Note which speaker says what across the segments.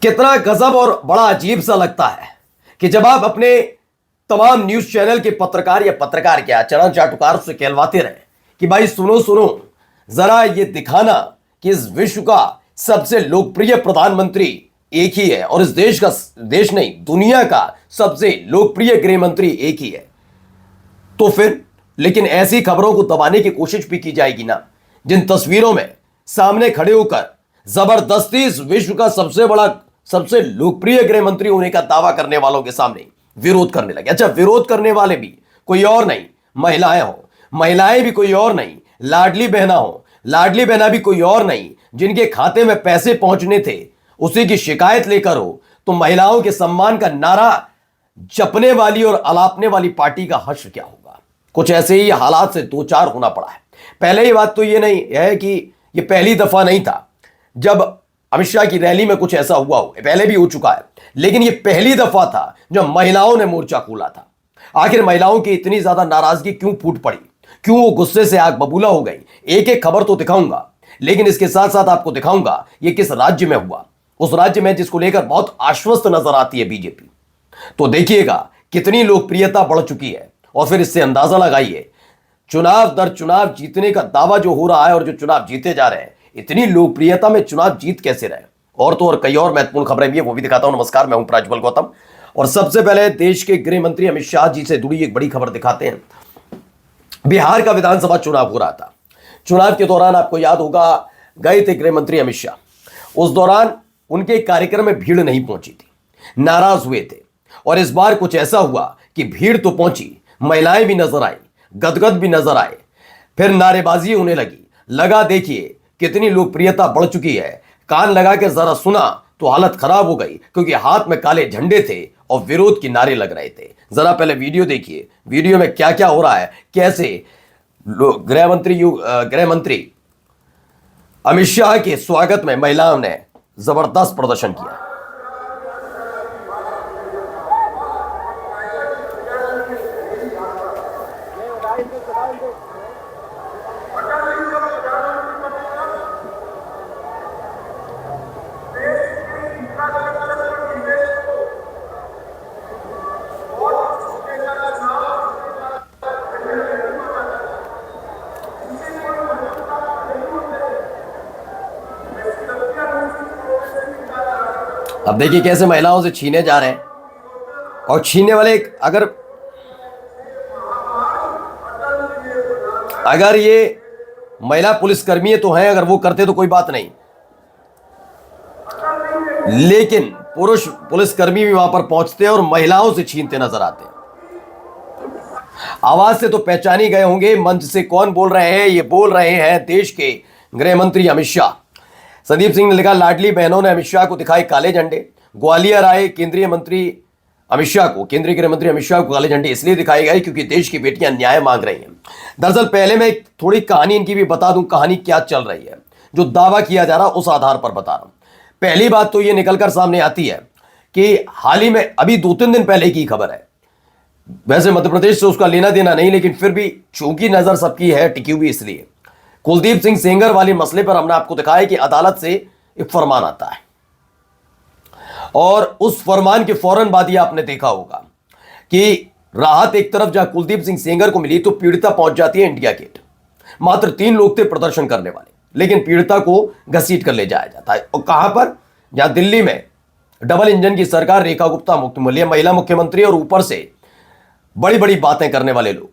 Speaker 1: कितना गजब और बड़ा अजीब सा लगता है कि जब आप अपने तमाम न्यूज चैनल के पत्रकार या पत्रकार क्या चरण चाटुकार से कहलवाते रहे कि भाई सुनो सुनो, जरा ये दिखाना कि इस विश्व का सबसे लोकप्रिय प्रधानमंत्री एक ही है और इस देश नहीं दुनिया का सबसे लोकप्रिय गृह मंत्री एक ही है। तो फिर लेकिन ऐसी खबरों को दबाने की कोशिश भी की जाएगी ना, जिन तस्वीरों में सामने खड़े होकर जबरदस्ती इस विश्व का सबसे लोकप्रिय गृह मंत्री होने का दावा करने वालों के सामने विरोध करने लगे। अच्छा, विरोध करने वाले भी कोई और नहीं, महिलाएं हो, महिलाएं भी कोई और नहीं, लाडली बहना हो, लाडली बहना भी कोई और नहीं, जिनके खाते में पैसे पहुंचने थे उसी की शिकायत लेकर हो तो महिलाओं के सम्मान का नारा जपने वाली और अलापने वाली पार्टी का हश्र क्या होगा। कुछ ऐसे ही हालात से दो चार होना पड़ा है। पहले ही बात तो ये नहीं है कि ये पहली दफा नहीं था जब अमित शाह की रैली में कुछ ऐसा हुआ हो, पहले भी हो चुका है, लेकिन ये पहली दफा था जब महिलाओं ने मोर्चा खोला था। आखिर महिलाओं की इतनी ज्यादा नाराजगी क्यों फूट पड़ी, क्यों वो गुस्से से आग बबूला हो गई, एक एक खबर तो दिखाऊंगा, लेकिन इसके साथ साथ आपको दिखाऊंगा ये किस राज्य में हुआ, उस राज्य में जिसको लेकर बहुत आश्वस्त नजर आती है बीजेपी। तो देखिएगा कितनी लोकप्रियता बढ़ चुकी है और फिर इससे अंदाजा लगाइए चुनाव दर चुनाव जीतने का दावा जो हो रहा है और जो चुनाव जीते जा रहे हैं, इतनी लोकप्रियता में चुनाव जीत कैसे रहे। और तो और कई और महत्वपूर्ण खबरें भी है, वो भी दिखाता हूं। नमस्कार, मैं हूं प्रज्वल गौतम और सबसे पहले देश के गृह मंत्री अमित शाह जी से जुड़ी एक बड़ी खबर दिखाते हैं। बिहार का विधानसभा चुनाव हो रहा था। चुनाव के दौरान आपको याद होगा गए थे गृह मंत्री अमित शाह। उस दौरान उनके कार्यक्रम में भीड़ नहीं पहुंची थी, नाराज हुए थे। और इस बार कुछ ऐसा हुआ कि भीड़ तो पहुंची, महिलाएं भी नजर आई, गदगद भी नजर आए, फिर नारेबाजी होने लगी। लगा देखिए कितनी लोकप्रियता बढ़ चुकी है। कान लगा के जरा सुना तो हालत खराब हो गई, क्योंकि हाथ में काले झंडे थे और विरोध के नारे लग रहे थे। जरा पहले वीडियो देखिए, वीडियो में क्या क्या हो रहा है, कैसे गृह मंत्री अमित शाह के स्वागत में महिलाओं ने जबरदस्त प्रदर्शन किया। अब देखिए कैसे महिलाओं से छीने जा रहे हैं और छीने वाले अगर ये महिला पुलिसकर्मी तो हैं, अगर वो करते तो कोई बात नहीं, लेकिन पुरुष पुलिसकर्मी भी वहां पर पहुंचते हैं और महिलाओं से छीनते नजर आते हैं। आवाज से तो पहचान ही गए होंगे मंच से कौन बोल रहे हैं। ये बोल रहे हैं देश के गृह मंत्री अमित शाह। संदीप सिंह ने लिखा, लाडली बहनों ने अमित शाह को दिखाए काले झंडे। ग्वालियर आए केंद्रीय गृह मंत्री अमित शाह को काले झंडे इसलिए दिखाए गए क्योंकि देश की बेटियां न्याय मांग रही हैं। दरअसल पहले मैं थोड़ी कहानी इनकी भी बता दूं, कहानी क्या चल रही है, जो दावा किया जा रहा उस आधार पर बता रहा हूं। पहली बात तो यह निकलकर सामने आती है कि हाल ही में अभी 2-3 दिन पहले की खबर है, वैसे मध्य प्रदेश से उसका लेना देना नहीं, लेकिन फिर भी चूंकि नजर सबकी है टिकी हुई, इसलिए कुलदीप सिंह सेंगर वाले मसले पर हमने आपको दिखाया कि अदालत से एक फरमान आता है और उस फरमान के फौरन बाद ये आपने देखा होगा कि राहत एक तरफ जहां कुलदीप सिंह सेंगर को मिली तो पीड़िता पहुंच जाती है इंडिया गेट। मात्र 3 लोग थे प्रदर्शन करने वाले, लेकिन पीड़िता को घसीट कर ले जाया जाता है। और कहां पर, जहां दिल्ली में डबल इंजन की सरकार, रेखा गुप्ता महिला मुख्यमंत्री और ऊपर से बड़ी बड़ी बातें करने वाले लोग,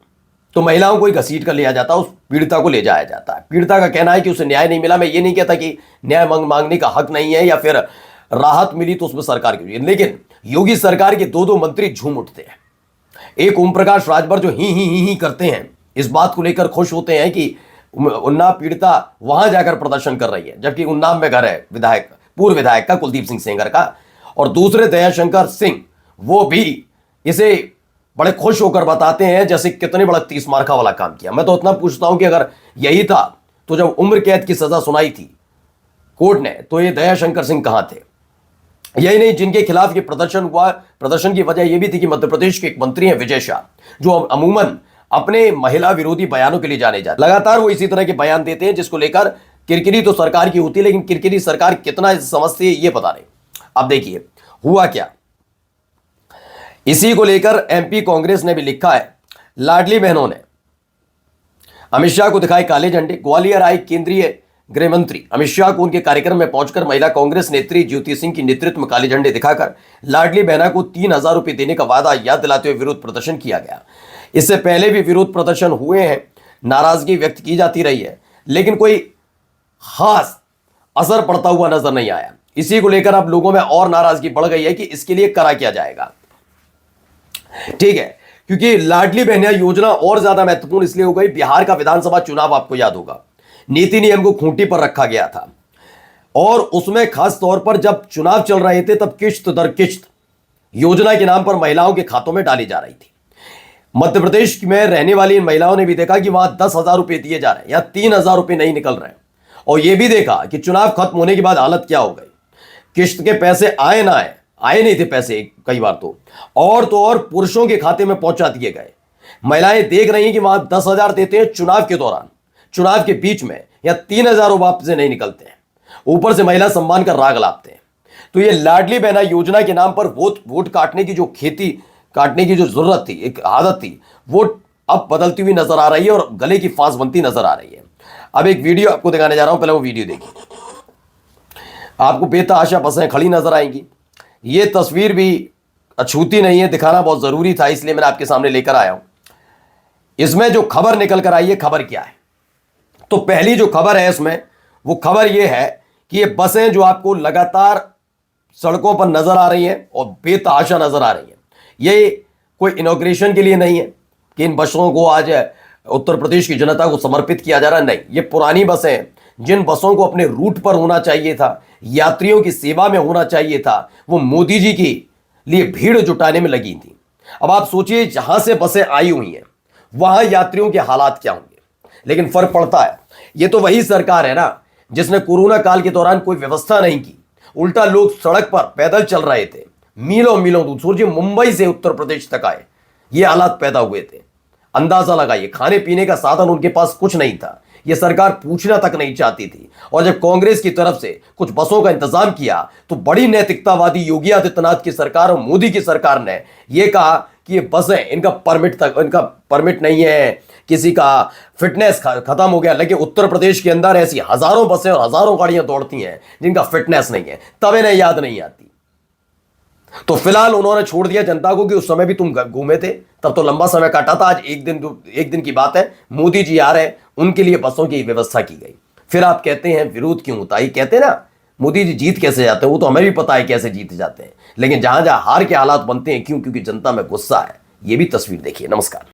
Speaker 1: तो महिलाओं को ही घसीट कर लिया जाता है, उस पीड़िता को ले जाया जाता है। पीड़िता का कहना है कि उसे न्याय नहीं मिला। मैं ये नहीं कहता कि न्याय मांगने का हक नहीं है या फिर राहत मिली तो उसमें सरकार की, लेकिन योगी सरकार के 2 मंत्री झूम उठते हैं। एक ओम प्रकाश राजभर जो ही करते हैं, इस बात को लेकर खुश होते हैं कि उन्नाव पीड़िता वहां जाकर प्रदर्शन कर रही है, जबकि उन्नाव में घर है पूर्व विधायक का कुलदीप सिंह सेंगर का। और दूसरे दयाशंकर सिंह, वो भी इसे बड़े खुश होकर बताते हैं जैसे कितने बड़ा 30 मार्का वाला काम किया। मैं तो इतना पूछता हूं कि अगर यही था तो जब उम्र कैद की सजा सुनाई थी कोर्ट ने, तो ये दयाशंकर सिंह कहां थे। यही नहीं, जिनके खिलाफ ये प्रदर्शन हुआ, प्रदर्शन की वजह यह भी थी कि मध्य प्रदेश के एक मंत्री हैं विजय शाह, जो अमूमन अपने महिला विरोधी बयानों के लिए जाने जाते, लगातार वो इसी तरह के बयान देते हैं जिसको लेकर किरकिरी तो सरकार की होती है, लेकिन किरकिरी सरकार कितना समझती है ये पता नहीं। अब देखिए हुआ क्या, इसी को लेकर एमपी कांग्रेस ने भी लिखा है, लाडली बहनों ने अमित शाह को दिखाए काले झंडे। ग्वालियर आए केंद्रीय गृह मंत्री अमित शाह को उनके कार्यक्रम में पहुंचकर महिला कांग्रेस नेत्री ज्योति सिंह की नेतृत्व में काले झंडे दिखाकर लाडली बहना को 3,000 रुपए देने का वादा याद दिलाते हुए विरोध प्रदर्शन किया गया। इससे पहले भी विरोध प्रदर्शन हुए हैं, नाराजगी व्यक्त की जाती रही है, लेकिन कोई खास असर पड़ता हुआ नजर नहीं आया। इसी को लेकर अब लोगों में और नाराजगी बढ़ गई है कि इसके लिए करा क्या जाएगा। ठीक है, क्योंकि लाडली बहना योजना और ज्यादा महत्वपूर्ण इसलिए हो गई, बिहार का विधानसभा चुनाव आपको याद होगा, नीति नियम को खूंटी पर रखा गया था और उसमें खास तौर पर जब चुनाव चल रहे थे तब किश्त दर किश्त योजना के नाम पर महिलाओं के खातों में डाली जा रही थी। मध्य प्रदेश में रहने वाली इन महिलाओं ने भी देखा कि वहां 10,000 रुपए दिए जा रहे हैं या 3,000 रुपए नहीं निकल रहे हैं, और यह भी देखा कि चुनाव खत्म होने के बाद हालत क्या हो गई, किश्त के पैसे आए ना आए नहीं थे पैसे कई बार तो और पुरुषों के खाते में पहुंचा दिए गए। महिलाएं देख रही हैं कि वहां 10,000 देते हैं चुनाव के दौरान, चुनाव के बीच में या 3,000 वापस से नहीं निकलते हैं, ऊपर से महिला सम्मान का राग लाते हैं। तो ये लाडली बहना योजना के नाम पर वोट काटने की जो खेती काटने की जो जरूरत थी, एक आदत थी, वो अब बदलती हुई नजर आ रही है और गले की फांस बनती नजर आ रही है। अब एक वीडियो आपको दिखाने जा रहा हूं, पहले वो वीडियो देखिए, आपको बेतहाशा बसें खड़ी नजर आएंगी। ये तस्वीर भी अछूती नहीं है, दिखाना बहुत जरूरी था, इसलिए मैंने आपके सामने लेकर आया हूं। इसमें जो खबर निकल कर आई है, खबर क्या है? तो पहली जो खबर है इसमें, वो खबर ये है कि ये बसें जो आपको लगातार सड़कों पर नजर आ रही हैं और बेतहाशा नजर आ रही हैं, ये कोई इनॉग्रेशन के लिए नहीं है कि इन बसों को आज उत्तर प्रदेश की जनता को समर्पित किया जा रहा है, नहीं, ये पुरानी बसें हैं जिन बसों को अपने रूट पर होना चाहिए था, यात्रियों की सेवा में होना चाहिए था, वो मोदी जी के लिए भीड़ जुटाने में लगी थी। अब आप सोचिए जहां से बसें आई हुई हैं वहां यात्रियों के हालात क्या होंगे, लेकिन फर्क पड़ता है। ये तो वही सरकार है ना जिसने कोरोना काल के दौरान कोई व्यवस्था नहीं की, उल्टा लोग सड़क पर पैदल चल रहे थे, मीलों मीलों दूर, सोचिए मुंबई से उत्तर प्रदेश तक आए, ये हालात पैदा हुए थे। अंदाजा लगाइए, खाने पीने का साधन उनके पास कुछ नहीं था, ये सरकार पूछना तक नहीं चाहती थी। और जब कांग्रेस की तरफ से कुछ बसों का इंतजाम किया तो बड़ी नैतिकतावादी योगी आदित्यनाथ की सरकार और मोदी की सरकार ने यह कहा कि ये बसें, इनका परमिट नहीं है, किसी का फिटनेस खत्म हो गया। लेकिन उत्तर प्रदेश के अंदर ऐसी हजारों बसें और हजारों गाड़ियां दौड़ती हैं जिनका फिटनेस नहीं है, तब इन्हें याद नहीं आती। तो फिलहाल उन्होंने छोड़ दिया जनता को कि उस समय भी तुम घूमे थे, तब तो लंबा समय काटा था। आज एक दिन की बात है, मोदी जी आ रहे हैं, उनके लिए बसों की व्यवस्था की गई। फिर आप कहते हैं विरोध क्यों होता है? कहते हैं ना मोदी जी जीत कैसे जाते हैं, वो तो हमें भी पता है कैसे जीत जाते हैं, लेकिन जहां जहां हार के हालात बनते हैं क्यों? क्योंकि जनता में गुस्सा है। ये भी तस्वीर देखिए। नमस्कार।